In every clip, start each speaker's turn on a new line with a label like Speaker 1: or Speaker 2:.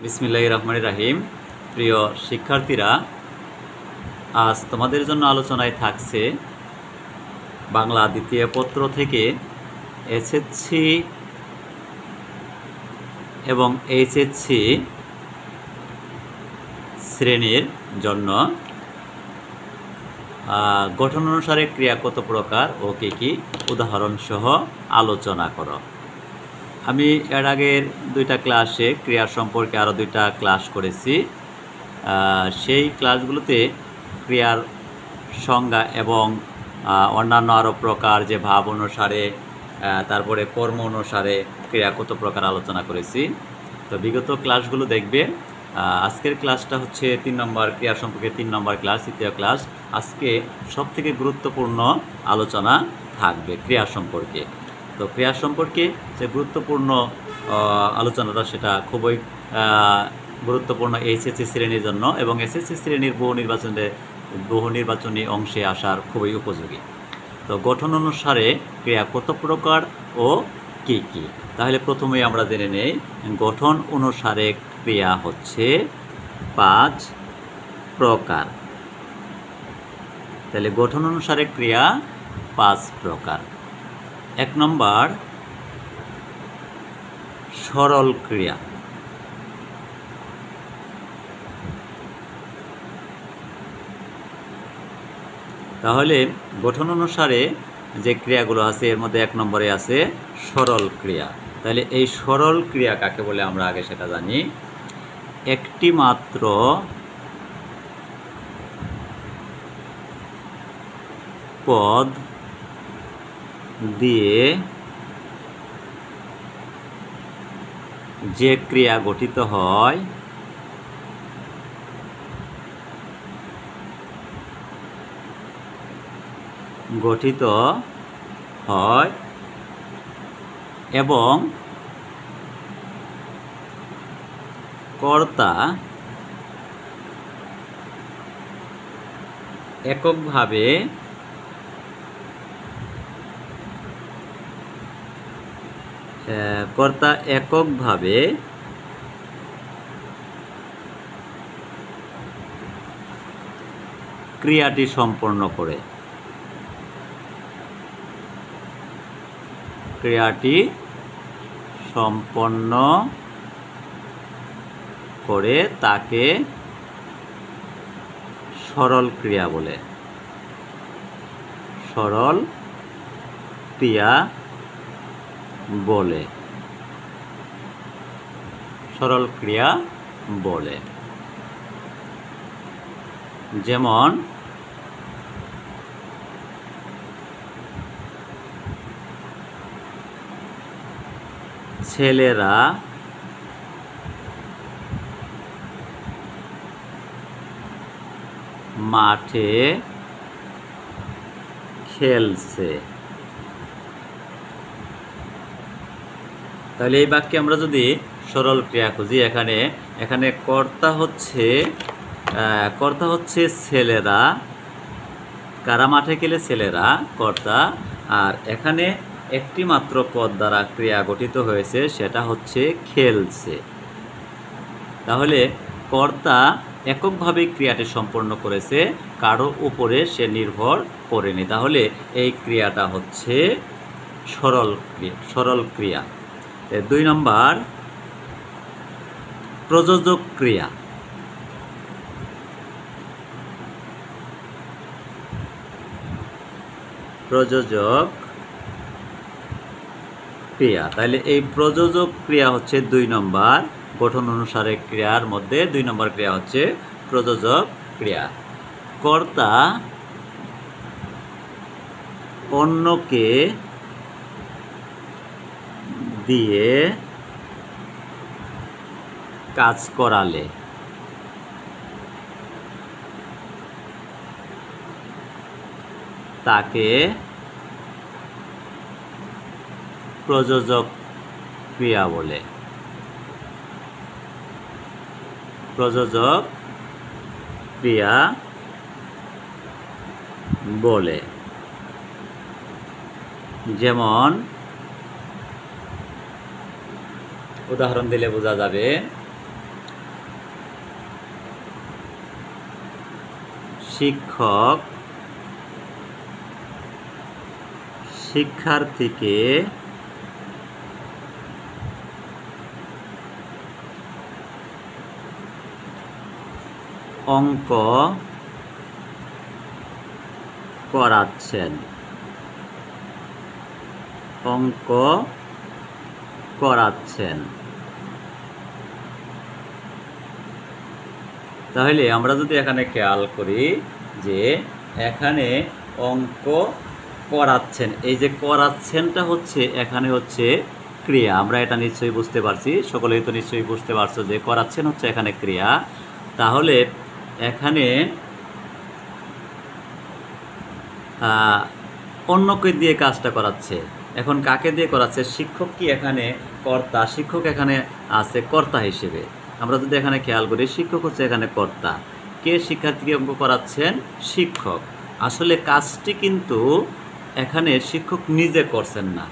Speaker 1: বিসমিল্লাহির রহমানির রহিম। প্রিয় শিক্ষার্থীরা, আজ তোমাদের জন্য আলোচনায় থাকছে বাংলা দ্বিতীয় পত্র থেকে এসএসসি এবং এইচএসসি শ্রেণীর জন্য গঠন অনুসারে ক্রিয়া কত প্রকার ও কী কী উদাহরণ সহ আলোচনা করো। আমি এর আগের দুইটা ক্লাসে ক্রিয়ার সম্পর্কে আরও দুইটা ক্লাস করেছি। সেই ক্লাসগুলোতে ক্রিয়ার সংজ্ঞা এবং অন্যান্য আরও প্রকার যে ভাব অনুসারে তারপরে কর্ম অনুসারে ক্রিয়া কত প্রকার আলোচনা করেছি। তো বিগত ক্লাসগুলো দেখবে। আজকের ক্লাসটা হচ্ছে 3 নম্বর ক্রিয়া সম্পর্কে 3 নম্বর ক্লাস, তৃতীয় ক্লাস। আজকে সবথেকে গুরুত্বপূর্ণ আলোচনা থাকবে ক্রিয়া সম্পর্কে। তো ক্রিয়া সম্পর্কে যে গুরুত্বপূর্ণ আলোচনাটা সেটা খুবই গুরুত্বপূর্ণ এইচএসসি শ্রেণীর জন্য এবং এসএসসি শ্রেণীর বহু নির্বাচনী অংশে আসার খুবই উপযোগী। তো গঠন অনুসারে ক্রিয়া কত প্রকার ও কী কী, তাহলে প্রথমেই আমরা জেনে নেই গঠন অনুসারে ক্রিয়া হচ্ছে 5 প্রকার। তাহলে গঠন অনুসারে ক্রিয়া 5 প্রকার। 1 নম্বর সরল ক্রিয়া। তাহলে গঠন অনুসারে যে ক্রিয়াগুলো আছে এর মধ্যে 1 নম্বরে আছে সরল ক্রিয়া। তাহলে এই সরল ক্রিয়া কাকে বলে আমরা আগে সেটা জানি। একটি মাত্র পদ দিয়ে যে ক্রিয়া গঠিত হয় এবং কর্তা এককভাবে ক্রিয়াটি সম্পন্ন করে। তাকে সরল ক্রিয়া বলে। যেমন ছেলেরা মাঠে খেলছে। তাহলে এই বাক্যে আমরা যদি সরল ক্রিয়া খুঁজি, এখানে কর্তা হচ্ছে ছেলেরা। কারা মাঠে খেলে? ছেলেরা, কর্তা। আর এখানে একটি মাত্র পদ দ্বারা ক্রিয়া গঠিত হয়েছে, সেটা হচ্ছে খেলছে। তাহলে কর্তা এককভাবে ক্রিয়াটি সম্পন্ন করেছে, কারো উপরে সে নির্ভর করেনি। তাহলে এই ক্রিয়াটা হচ্ছে সরল ক্রিয়া। 2 নম্বর প্রযোজক ক্রিয়া। তাহলে এই প্রযোজক ক্রিয়া হচ্ছে 2 নম্বর গঠন অনুসারে ক্রিয়ার মধ্যে 2 নম্বর ক্রিয়া হচ্ছে প্রযোজক ক্রিয়া। কর্তা অন্যকে দিয়ে কাজ করালে তাকে প্রযোজক ক্রিয়া বলে। যেমন উদাহরণ দিলে বোঝা যাবে। শিক্ষক শিক্ষার্থীকে অঙ্ক করাচ্ছেন। অঙ্ক করাচ্ছেন। তাহলে আমরা যদি এখানে খেয়াল করি যে এখানে অঙ্ক করাচ্ছেন, এই যে করাচ্ছেনটা হচ্ছে এখানে হচ্ছে ক্রিয়া। আমরা এটা নিশ্চয়ই বুঝতে পারছি, সকলেই তো নিশ্চয়ই বুঝতে পারছো যে করাচ্ছেন হচ্ছে এখানে ক্রিয়া। তাহলে এখানে অন্যকে দিয়ে কাজটা করাচ্ছে। এখন কাকে দিয়ে করাচ্ছে? শিক্ষক কি এখানে কর্তা? শিক্ষক এখানে আছে কর্তা হিসেবে। আমরা যদি এখানে খেয়াল করি, শিক্ষক হচ্ছে এখানে কর্তা। কে শিক্ষার্থীকে অঙ্ক করাচ্ছেন? শিক্ষক। আসলে কাজটি কিন্তু এখানে শিক্ষক নিজে করছেন না,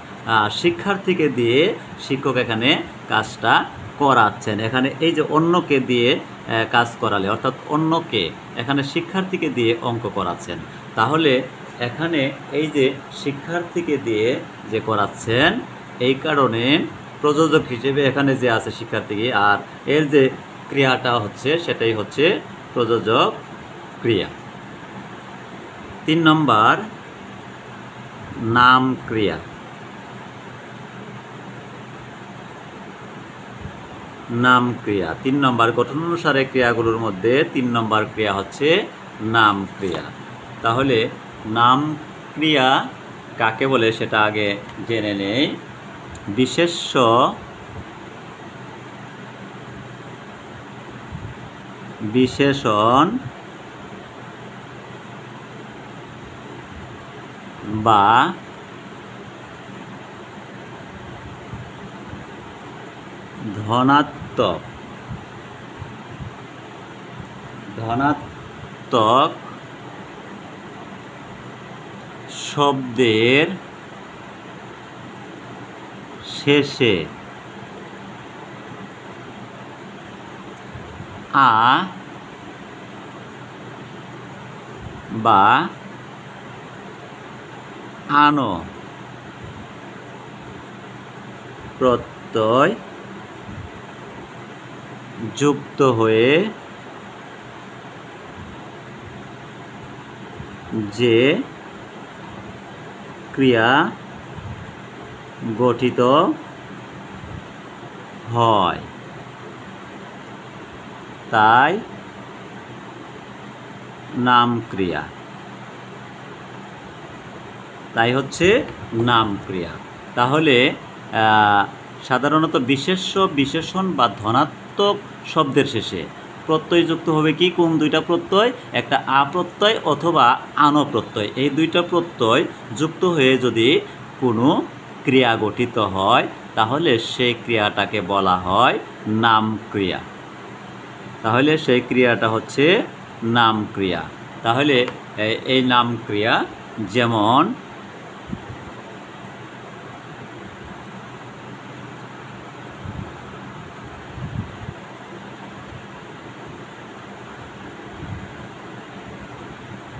Speaker 1: শিক্ষার্থীকে দিয়ে শিক্ষক এখানে কাজটা করাচ্ছেন। এখানে এই যে অন্যকে দিয়ে কাজ করালে, অর্থাৎ অন্যকে এখানে শিক্ষার্থীকে দিয়ে অঙ্ক করাচ্ছেন। তাহলে এখানে এই যে শিক্ষার্থীকে দিয়ে যে করাচ্ছেন, এই কারণে প্রযোজক হিসেবে এখানে যে আছে শিক্ষার্থীকে, আর এর যে ক্রিয়াটা হচ্ছে সেটাই হচ্ছে প্রযোজক ক্রিয়া। 3 নম্বর নাম ক্রিয়া। নাম ক্রিয়া 3 নম্বর গঠন অনুসারে ক্রিয়াগুলোর মধ্যে 3 নম্বর ক্রিয়া হচ্ছে নাম ক্রিয়া। তাহলে নাম ক্রিয়া কাকে বলে সেটা আগে জেনে নেই। বিশেষ্য বিশেষণ বা ধনাত্মক শব্দের শেষে আ বা আনো প্রত্যয় যুক্ত হয়ে যে ক্রিয়া গঠিত হয় তাই নাম ক্রিয়া। তাই হচ্ছে নাম ক্রিয়া। তাহলে সাধারণত বিশেষ্য বিশেষণ বা ধনাত্মক শব্দের শেষে প্রত্যয় যুক্ত হবে কি? কোন দুইটা প্রত্যয়? একটা আ প্রত্যয় অথবা আনো প্রত্যয়। এই দুইটা প্রত্যয় যুক্ত হয়ে যদি কোনো ক্রিয়া গঠিত হয় তাহলে সেই ক্রিয়াটাকে বলা হয় নাম ক্রিয়া। তাহলে সেই ক্রিয়াটা হচ্ছে নাম ক্রিয়া। তাহলে এই নাম ক্রিয়া যেমন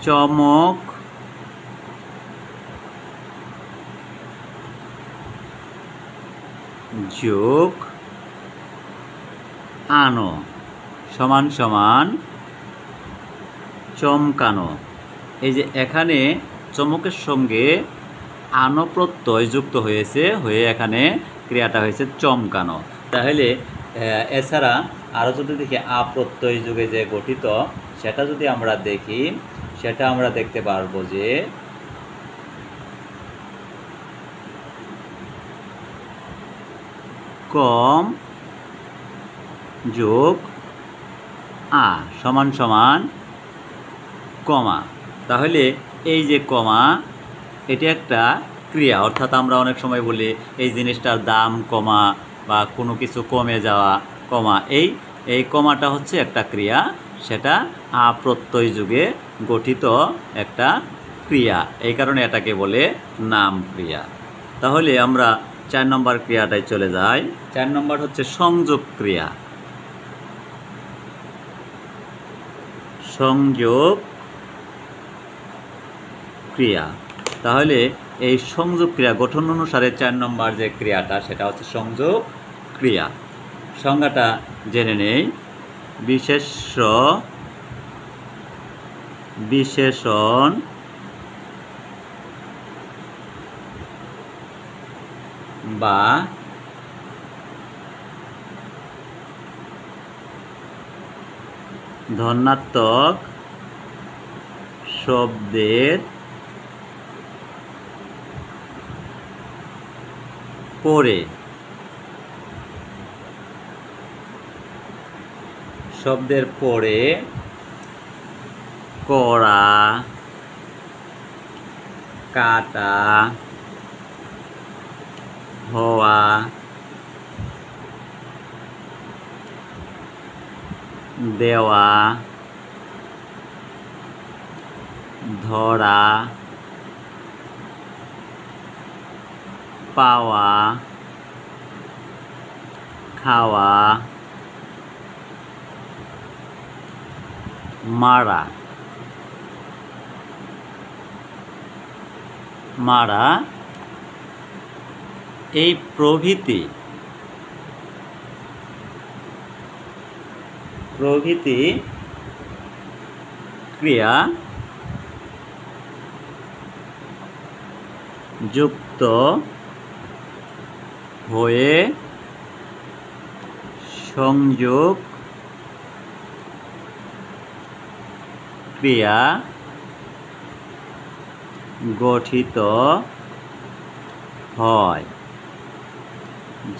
Speaker 1: চমক, যোগ আনো সমান সমান চমকানো। এই যে এখানে চমকের সঙ্গে আনো প্রত্যয় যুক্ত হয়েছে, হয়ে এখানে ক্রিয়াটা হয়েছে চমকানো। তাহলে এছাড়া আরও যদি দেখি আ প্রত্যয় যুগে যে গঠিত, সেটা যদি আমরা দেখি, সেটা আমরা দেখতে পারবো যে কম যোগ আ সমান সমান কমা। তাহলে এই যে কমা, এটি একটা ক্রিয়া। অর্থাৎ আমরা অনেক সময় বলি এই জিনিসটার দাম কমা বা কোনো কিছু কমে যাওয়া কমা, এই কমাটা হচ্ছে একটা ক্রিয়া। সেটা আ প্রত্যয় যুগে গঠিত একটা ক্রিয়া, এই কারণে এটাকে বলে নাম ক্রিয়া। তাহলে আমরা 4 নম্বর ক্রিয়াটায় চলে যাই। 4 নম্বর হচ্ছে সংযোগ ক্রিয়া। সংযোগ ক্রিয়া। তাহলে এই সংযোগ ক্রিয়া গঠন অনুসারে 4 নম্বর যে ক্রিয়াটা সেটা হচ্ছে সংযোগ ক্রিয়া। সংজ্ঞাটা জেনে নেই। বিশেষ্য, বিশেষণ, বা ধনাত্মক শব্দের পরে করা, কাটা, হওয়া, দেওয়া, ধরা, পাওয়া, খাওয়া, মারা, এই প্রভৃতি ক্রিয়া যুক্ত হয়ে সংযোগ ক্রিয়া গঠিত হয়।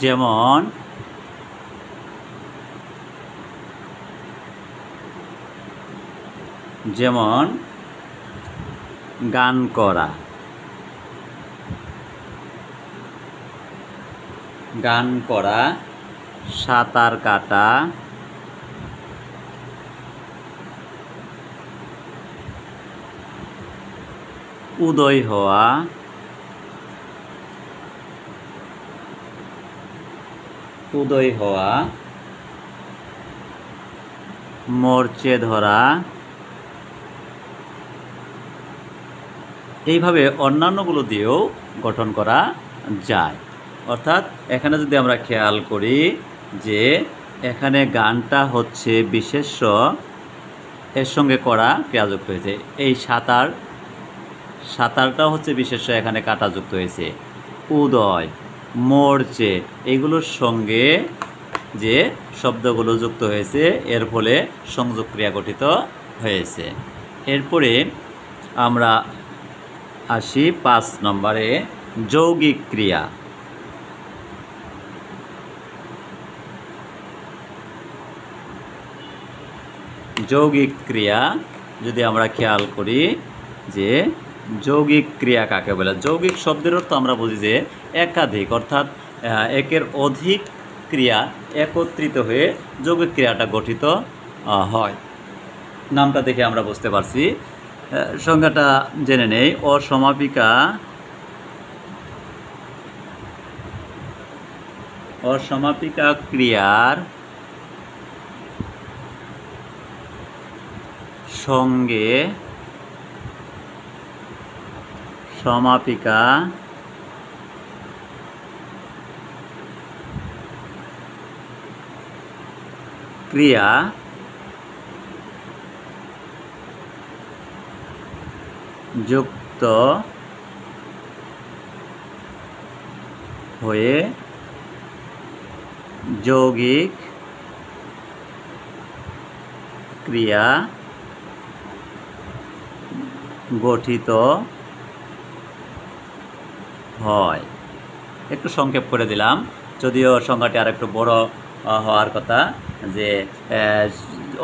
Speaker 1: যেমন গান করা, সাঁতার কাটা, উদয় হওয়া, মরচে ধরা, এইভাবে অন্যান্যগুলো দিয়েও গঠন করা যায়। অর্থাৎ এখানে যদি আমরা খেয়াল করি যে এখানে গানটা হচ্ছে বিশেষ্য, এর সঙ্গে করা ক্রিয়াযুক্ত হয়েছে। এই সাঁতারটাও হচ্ছে বিশেষ্য, এখানে কাটা যুক্ত হয়েছে। উদয়, মরচে, এগুলোর সঙ্গে যে শব্দগুলো যুক্ত হয়েছে এর ফলে সংযোগ ক্রিয়া গঠিত হয়েছে। এরপরে আমরা আসি 5 নম্বরে, যৌগিক ক্রিয়া। যৌগিক ক্রিয়া যদি আমরা খেয়াল করি যে যৌগিক ক্রিয়া কাকে বলে। যৌগিক শব্দের অর্থ আমরা বুঝি যে একাধিক, অর্থাৎ একের অধিক ক্রিয়া একত্রিত হয়ে যৌগিক ক্রিয়াটা গঠিত হয়। নামটা দেখে আমরা বুঝতে পারছি। সংজ্ঞাটা জেনে নেই। অসমাপিকা ক্রিয়ার সঙ্গে সমাপিকা ক্রিয়া যুক্ত হয়ে যৌগিক ক্রিয়া গঠিত হয়। একটু সংক্ষেপ করে দিলাম, যদিও সংজ্ঞাটি আর একটু বড় হওয়ার কথা। যে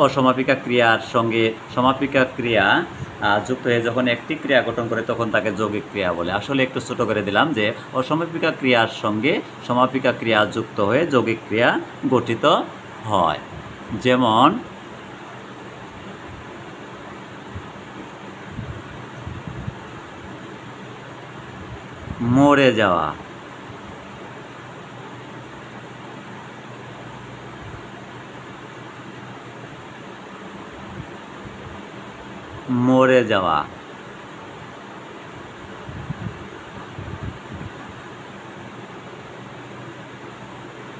Speaker 1: অসমাপিকা ক্রিয়ার সঙ্গে সমাপিকা ক্রিয়া যুক্ত হয়ে যখন একটি ক্রিয়া গঠন করে তখন তাকে যৌগিক ক্রিয়া বলে। আসলে একটু ছোট করে দিলাম যে অসমাপিকা ক্রিয়ার সঙ্গে সমাপিকা ক্রিয়া যুক্ত হয়ে যৌগিক ক্রিয়া গঠিত হয়। যেমন মরে যাওয়া,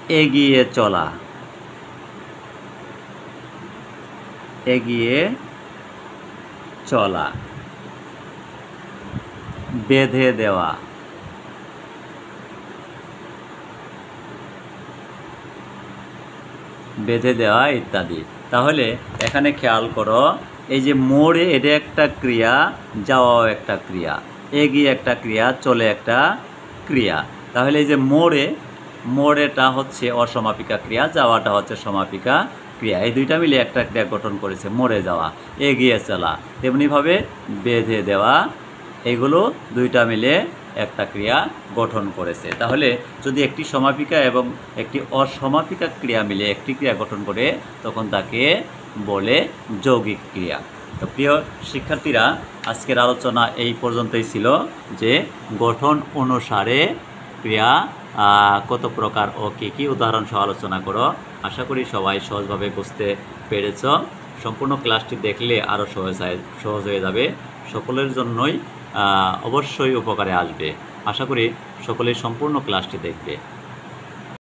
Speaker 1: এগিয়ে চলা, এগিয়ে চলা। বেঁধে দেওয়া, বেঁধে দেওয়া ইত্যাদি। তাহলে এখানে খেয়াল করো, এই যে মোড়ে এটা একটা ক্রিয়া, যাওয়াও একটা ক্রিয়া, এগিয়ে একটা ক্রিয়া, চলে একটা ক্রিয়া। তাহলে এই যে মোড়েটা হচ্ছে অসমাপিকা ক্রিয়া, যাওয়াটা হচ্ছে সমাপিকা ক্রিয়া। এই দুইটা মিলে একটা ক্রিয়া গঠন করেছে মোড়ে যাওয়া, এগিয়ে চলা। তেমনিভাবে বেঁধে দেওয়া, এগুলো দুইটা মিলে একটা ক্রিয়া গঠন করেছে। তাহলে যদি একটি সমাপিকা এবং একটি অসমাপিকা ক্রিয়া মিলে একটি ক্রিয়া গঠন করে, তখন তাকে বলে যৌগিক ক্রিয়া। তো প্রিয় শিক্ষার্থীরা, আজকের আলোচনা এই পর্যন্তই ছিল, যে গঠন অনুসারে ক্রিয়া কত প্রকার ও কী কী, উদাহরণ সহ আলোচনা করো। আশা করি সবাই সহজভাবে বুঝতে পেরেছ। সম্পূর্ণ ক্লাসটি দেখলে আরও সহজ হয়ে যাবে, সকলের জন্যই অবশ্যই উপকারে আসবে। আশা করি সকলেই সম্পূর্ণ ক্লাসটি দেখবে।